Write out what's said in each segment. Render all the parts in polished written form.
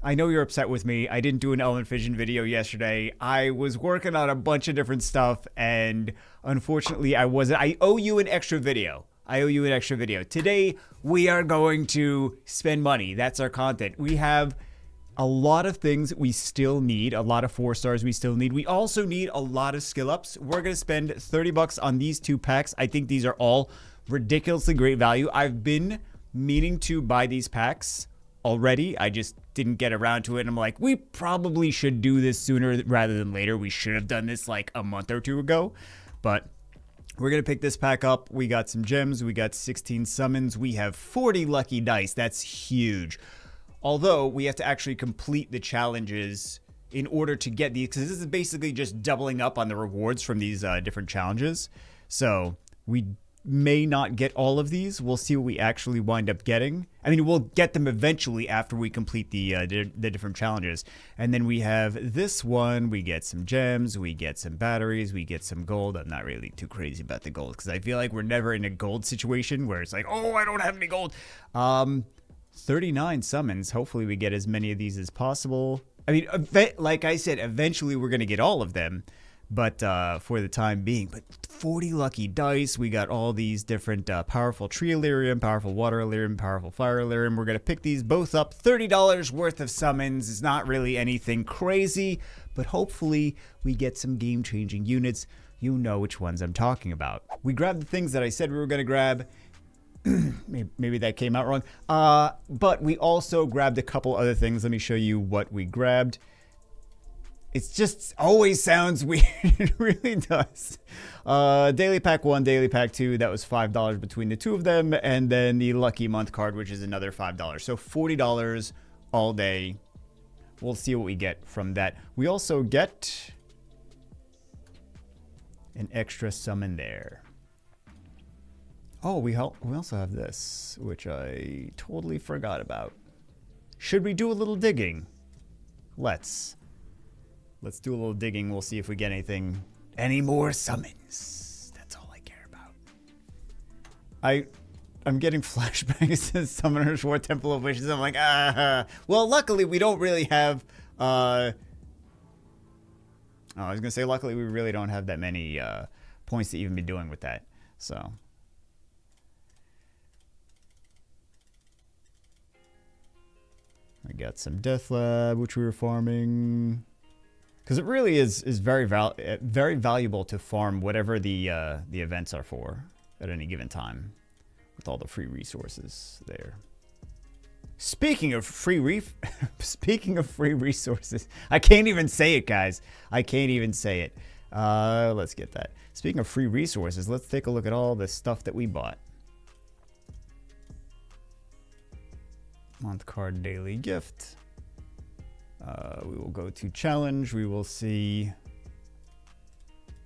I know you're upset with me. I didn't do an Element Fission video yesterday. I was working on a bunch of different stuff, and unfortunately, I wasn't. I owe you an extra video. I owe you an extra video. Today, we are going to spend money. That's our content. We have a lot of things we still need, a lot of 4 stars we still need. We also need a lot of skill ups. We're going to spend $30 on these 2 packs. I think these are all ridiculously great value. I've been meaning to buy these packs already. I just didn't get around to it. And I'm like, we probably should do this sooner rather than later. We should have done this like a month or 2 ago, but we're going to pick this pack up. We got some gems. We got 16 summons. We have 40 lucky dice. That's huge. Although we have to actually complete the challenges in order to get these, because this is basically just doubling up on the rewards from these different challenges. So we may not get all of these. We'll see what we actually wind up getting. I mean, we'll get them eventually after we complete the different challenges. And then we have this one. We get some gems. We get some batteries. We get some gold. I'm not really too crazy about the gold because I feel like we're never in a gold situation where it's like, oh, I don't have any gold. 39 summons. Hopefully we get as many of these as possible. I mean, like I said, eventually we're going to get all of them. But for the time being, but 40 lucky dice. We got all these different powerful tree Illyrium, powerful water Illyrium, powerful fire Illyrium. We're going to pick these both up. $30 worth of summons. It's not really anything crazy, but hopefully we get some game-changing units. You know which ones I'm talking about. We grabbed the things that I said we were going to grab. Maybe that came out wrong. But we also grabbed a couple other things. Let me show you what we grabbed. It just always sounds weird. It really does. Daily Pack 1, Daily Pack 2, that was $5 between the 2 of them. And then the Lucky Month card, which is another $5. So $40 all day. We'll see what we get from that. We also get an extra summon there. Oh, we also have this, which I totally forgot about. Should we do a little digging? Let's do a little digging. We'll see if we get any more summons. That's all I care about. I'm getting flashbacks to Summoner's War Temple of Wishes. I'm like, well, luckily we don't really have, I was gonna say luckily we really don't have that many points to even be doing with that. So I got some Death Lab, which we were farming. Because it really is very valuable to farm whatever the events are for at any given time, with all the free resources there. Speaking of free resources, I can't even say it, guys. I can't even say it. Let's get that. Speaking of free resources, let's take a look at all the stuff that we bought. Month card daily gift. We will go to challenge. We will see.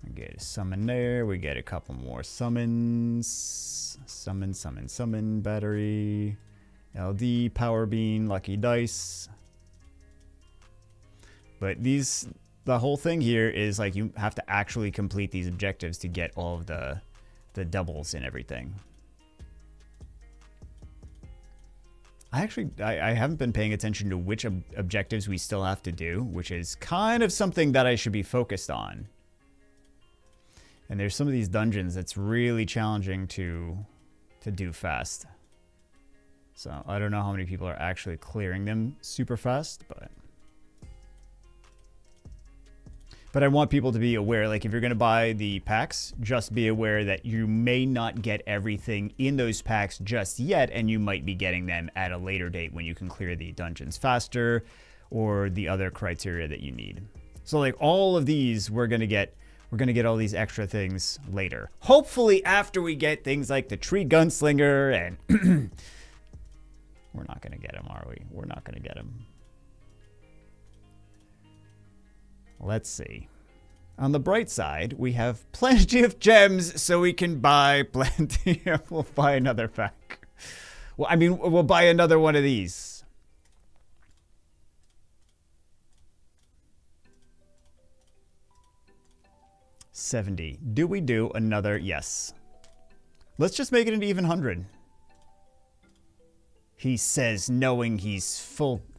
We get a summon there. We get a couple more summons. Summon, battery. LD, power bean, lucky dice. But the whole thing here is like you have to actually complete these objectives to get all of the doubles and everything. I haven't been paying attention to which objectives we still have to do, which is kind of something that I should be focused on. And there's some of these dungeons that's really challenging to do fast. So I don't know how many people are actually clearing them super fast, but I want people to be aware, like if you're going to buy the packs, just be aware that you may not get everything in those packs just yet, and you might be getting them at a later date when you can clear the dungeons faster or the other criteria that you need. So like all of these, we're going to get all these extra things later. Hopefully after we get things like the Tree Gunslinger and we're not going to get them, are we? We're not going to get them. Let's see. On the bright side, we have plenty of gems, so we can buy plenty. We'll buy another pack. Well, I mean, we'll buy another one of these. $70. Do we do another? Yes. Let's just make it an even 100. He says, knowing he's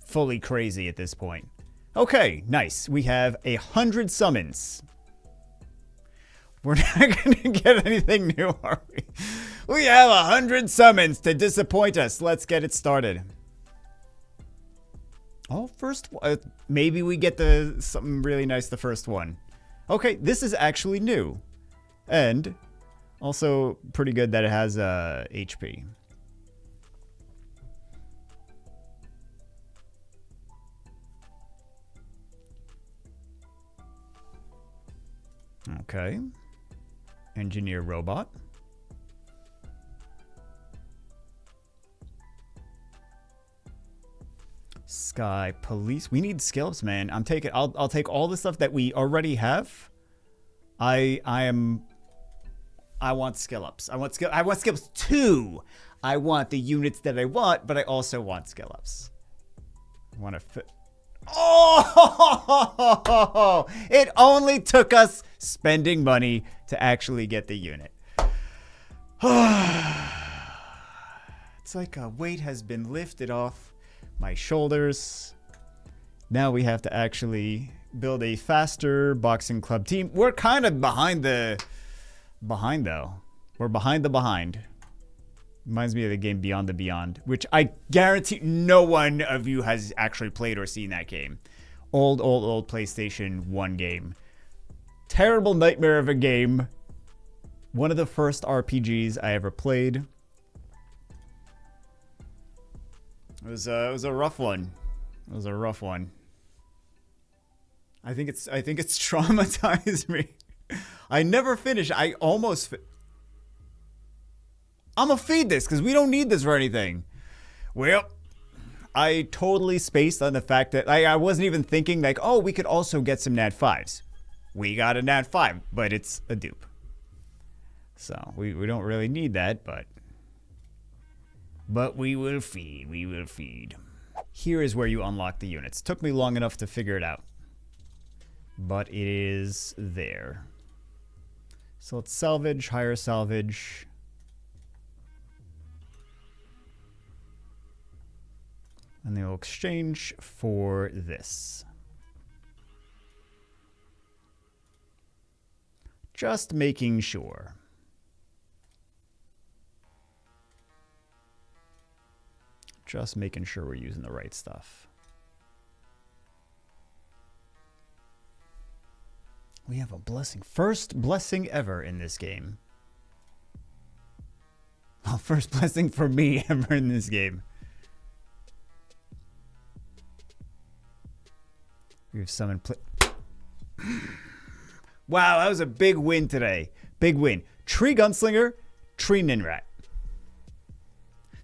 fully crazy at this point. Okay, nice. We have 100 summons. We're not going to get anything new, are we? We have 100 summons to disappoint us. Let's get it started. Oh, first one. Maybe we get something really nice the first one. Okay, this is actually new. And also pretty good that it has HP. Okay. Engineer robot. Sky police. We need skills, man. I'll take all the stuff that we already have. I want skill ups. I want skills too. I want the units that I want, but I also want skill ups. I want to fit. Oh! It only took us spending money to actually get the unit. It's like a weight has been lifted off my shoulders. Now we have to actually build a faster boxing club team. We're kind of behind though. We're behind the behind. Reminds me of the game Beyond the Beyond, which I guarantee no one of you has actually played or seen that game. Old PlayStation 1 game. Terrible nightmare of a game. One of the first RPGs I ever played. It was a rough one. It was a rough one. I think it's traumatized me. I never finished. I almost. I'm gonna feed this because we don't need this for anything. Well, I totally spaced on the fact that I wasn't even thinking like, oh, we could also get some Nat 5s. We got a Nat 5, but it's a dupe. So we don't really need that, but we will feed. We will feed. Here is where you unlock the units. Took me long enough to figure it out, but it is there. So let's salvage, hire salvage. And they'll exchange for this. Just making sure. Just making sure we're using the right stuff. We have a blessing. First blessing ever in this game. Well, first blessing for me ever in this game. We've summoned wow, that was a big win today. Big win. Tree Gunslinger, Tree Ninrat.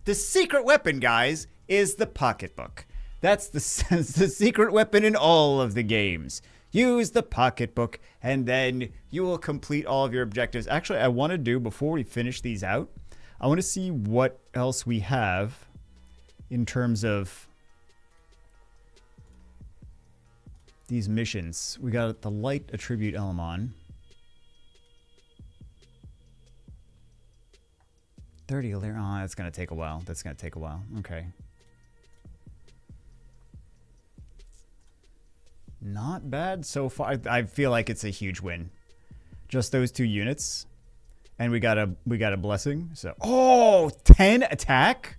The secret weapon, guys, is the pocketbook. That's the secret weapon in all of the games. Use the pocketbook, and then you will complete all of your objectives. Actually, I want to do, before we finish these out, I want to see what else we have in terms of these missions. We got the light attribute Elamon. 30 layer. Oh, that's going to take a while. That's going to take a while. Okay. Not bad so far. I feel like it's a huge win. Just those 2 units. And we got a blessing. So, oh, 10 attack?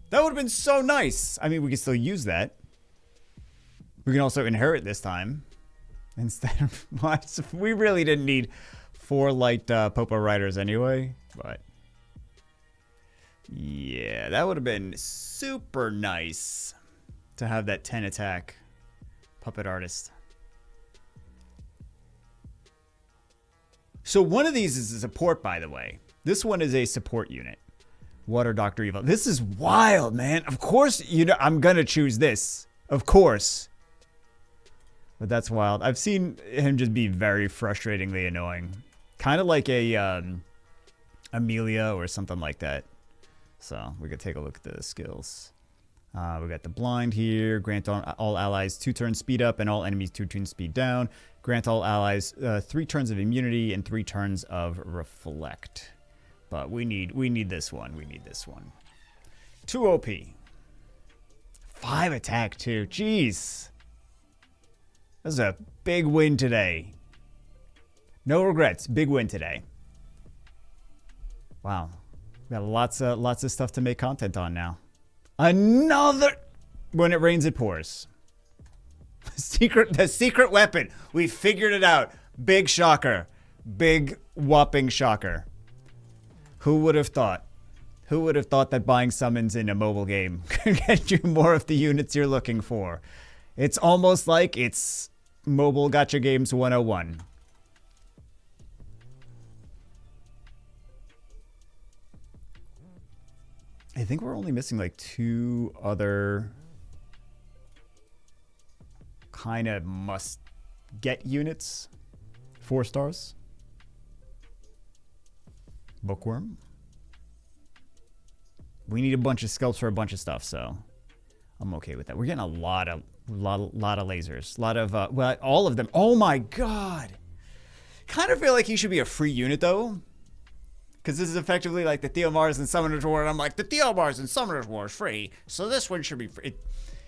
That would have been so nice. I mean, we can still use that. We can also inherit this time. Instead of what? We really didn't need 4 light Popo Riders anyway, but yeah, that would have been super nice to have that 10 attack puppet artist. So one of these is a support, by the way. This one is a support unit. Water Dr. Evil. This is wild, man. Of course, you know, I'm gonna choose this. Of course. But that's wild. I've seen him just be very frustratingly annoying. Kind of like a Amelia or something like that. So we could take a look at the skills. We got the blind here. Grant all allies 2 turns speed up and all enemies 2 turns speed down. Grant all allies 3 turns of immunity and 3 turns of reflect. But we need this one. We need this one. 2 OP. 5 attack too. Jeez. That was a big win today. No regrets. Big win today. Wow. Got lots of stuff to make content on now. Another. When it rains, it pours. The secret weapon. We figured it out. Big shocker. Big whopping shocker. Who would have thought? Who would have thought that buying summons in a mobile game could get you more of the units you're looking for? It's almost like it's mobile gacha games 101. I think we're only missing like 2 other kind of must get units. 4 stars. Bookworm. We need a bunch of scalps for a bunch of stuff, so I'm okay with that. We're getting a lot of lasers, a lot of well, all of them. Oh my god! Kind of feel like he should be a free unit though, because this is effectively like the Theomars and Summoners War, and I'm like the Theomars and Summoners War is free, so this one should be free.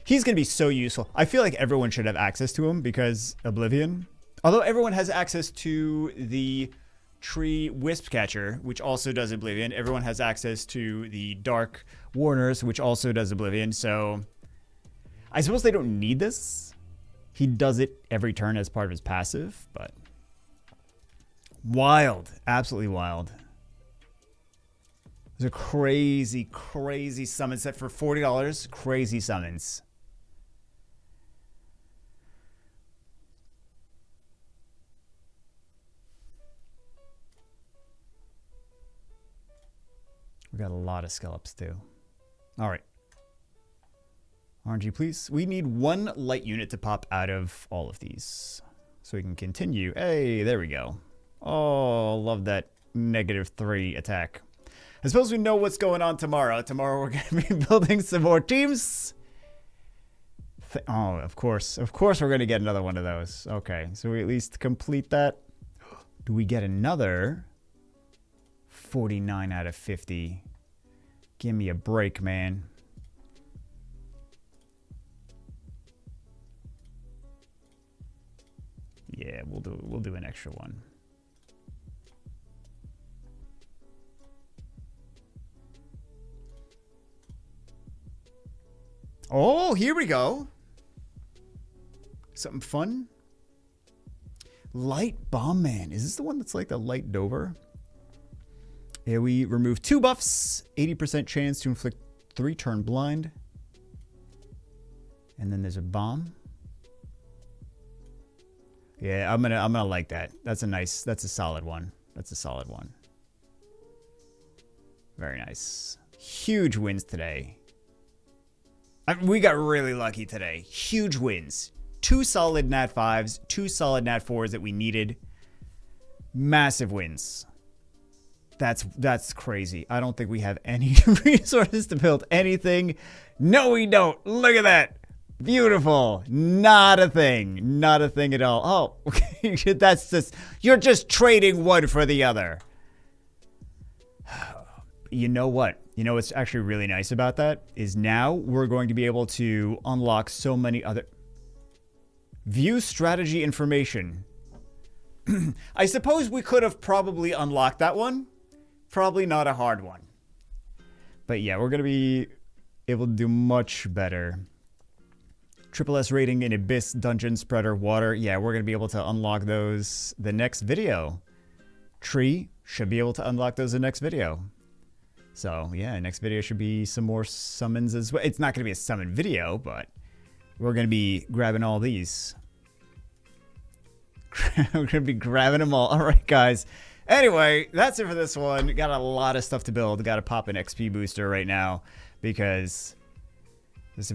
He's gonna be so useful. I feel like everyone should have access to him because Oblivion. Although everyone has access to the Tree Wisp Catcher, which also does Oblivion. Everyone has access to the Dark Warners, which also does Oblivion. So I suppose they don't need this. He does it every turn as part of his passive, but wild, absolutely wild. There's a crazy, crazy summon set for $40. Crazy summons. We got a lot of scallops too. All right. RNG, please. We need 1 light unit to pop out of all of these. So we can continue. Hey, there we go. Oh, love that -3 attack. I suppose we know what's going on tomorrow. Tomorrow we're going to be building some more teams. Oh, of course. Of course we're going to get another one of those. Okay, so we at least complete that. Do we get another 49 out of 50? Give me a break, man. Yeah, we'll do an extra one. Oh, here we go. Something fun. Light Bomb Man. Is this the one that's like the Light Dover? Yeah, we remove 2 buffs, 80% chance to inflict 3 turn blind. And then there's a bomb. Yeah, I'm gonna like that. That's a solid one. That's a solid one. Very nice. Huge wins today. We got really lucky today. Huge wins. 2 solid Nat 5s, 2 solid Nat 4s that we needed. Massive wins. That's crazy. I don't think we have any resources to build anything. No, we don't. Look at that. Beautiful. Not a thing. Not a thing at all. Oh, okay. That's just, you're just trading one for the other. You know what? You know what's actually really nice about that is now we're going to be able to unlock so many other... View strategy information. I suppose we could have probably unlocked that one. Probably not a hard one. But yeah, we're going to be able to do much better. Triple S rating in Abyss, Dungeon, Spreader, Water. Yeah, we're going to be able to unlock those the next video. Tree should be able to unlock those the next video. So yeah, next video should be some more summons as well. It's not going to be a summon video, but we're going to be grabbing all these. We're going to be grabbing them all. All right, guys. Anyway, that's it for this one. Got a lot of stuff to build. Got to pop an XP booster right now because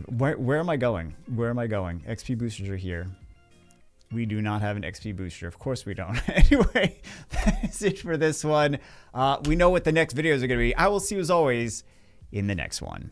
where am I going? Where am I going? XP boosters are here. We do not have an XP booster. Of course we don't. Anyway, that's it for this one. We know what the next videos are going to be. I will see you as always in the next one.